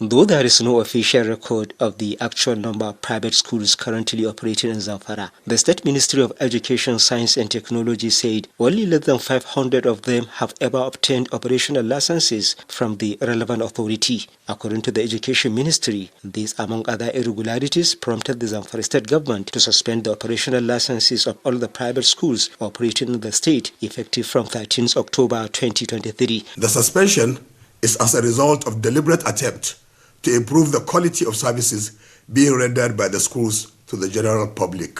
Though there is no official record of the actual number of private schools currently operating in Zamfara, the State Ministry of Education, Science and Technology said only less than 500 of them have ever obtained operational licenses from the relevant authority. According to the Education Ministry, these, among other irregularities, prompted the Zamfara State government to suspend the operational licenses of all the private schools operating in the state effective from 13th October 2023. The suspension is as a result of deliberate attempt to improve the quality of services being rendered by the schools to the general public.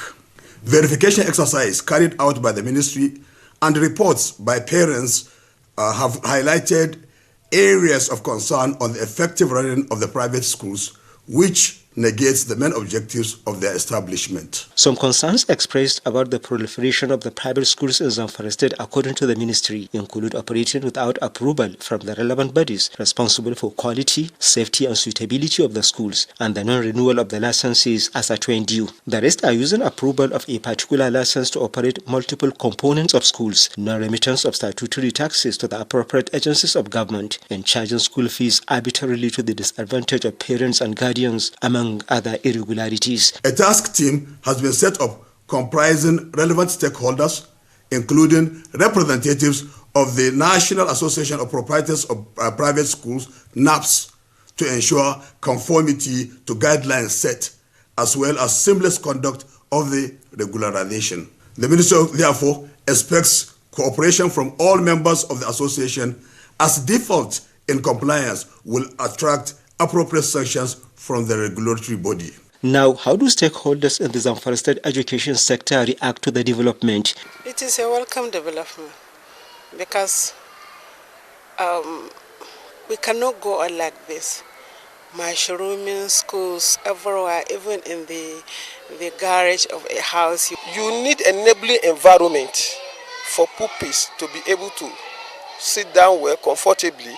Verification exercise carried out by the ministry and reports by parents have highlighted areas of concern on the effective running of the private schools, which negates the main objectives of their establishment. Some concerns expressed about the proliferation of the private schools in Zamfara State, according to the ministry, include operating without approval from the relevant bodies responsible for quality, safety and suitability of the schools, and the non-renewal of the licenses as at when due. The rest are using approval of a particular license to operate multiple components of schools, non-remittance of statutory taxes to the appropriate agencies of government, and charging school fees arbitrarily to the disadvantage of parents and guardians, among other irregularities. A task team has been set up comprising relevant stakeholders, including representatives of the National Association of Proprietors of Private Schools, NAPS, to ensure conformity to guidelines set, as well as seamless conduct of the regularization. The Ministry, therefore, expects cooperation from all members of the association, as default in compliance will attract appropriate sanctions from the regulatory body. Now, how do stakeholders in the Zamfara State education sector react to the development? It is a welcome development because we cannot go on like this. Mushrooming schools everywhere, even in the garage of a house. You need an enabling environment for pupils to be able to sit down well, comfortably.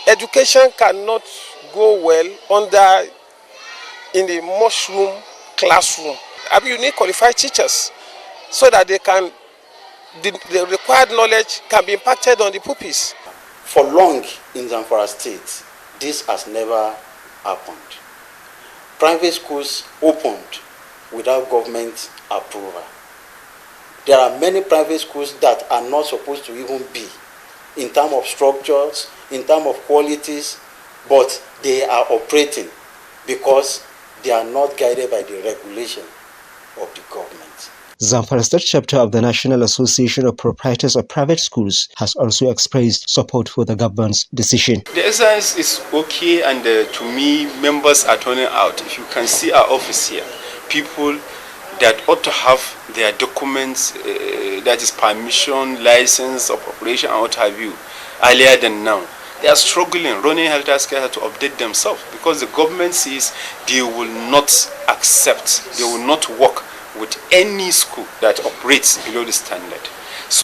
Education cannot go well in the mushroom classroom. I mean, you need qualified teachers so that the required knowledge can be impacted on the pupils. For long in Zamfara State, this has never happened. Private schools opened without government approval. There are many private schools that are not supposed to even be, in terms of structures, in terms of qualities, but they are operating because they are not guided by the regulation of the government. Zamfara State chapter of the National Association of Proprietors of Private Schools has also expressed support for the government's decision. The exercise is okay, and to me, members are turning out. If you can see our office here, people that ought to have their documents, that is permission, license of operation and what have you, earlier than now. They are struggling, running health care to update themselves because the government says they will not accept, they will not work with any school that operates below the standard.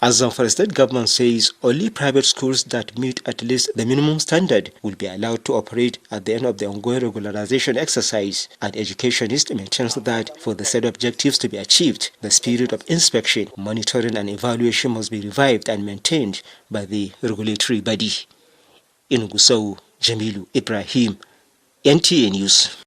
As Zamfara State government says, only private schools that meet at least the minimum standard will be allowed to operate at the end of the ongoing regularization exercise, and educationist maintains that for the said objectives to be achieved, the spirit of inspection, monitoring and evaluation must be revived and maintained by the regulatory body. In Gusau, Jamilu Ibrahim, NTA News.